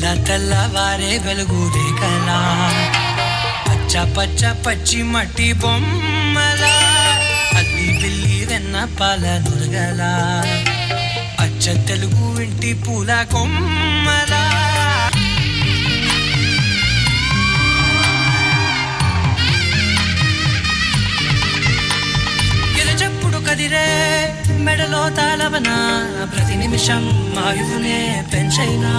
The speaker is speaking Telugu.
తెల్లవారే వెలుగు రేఖలా పచ్చ పచ్చ పచ్చి మట్టి బొమ్మల అల్లి బిల్లి వెన్న పాల నురగల అచ్చ తెలుగు ఇంటి పూల కొమ్మల గిరజప్పుడు కదిరే మెడలో తాళవన ప్రతి నిమిషం ఆయువునే పెంచైనా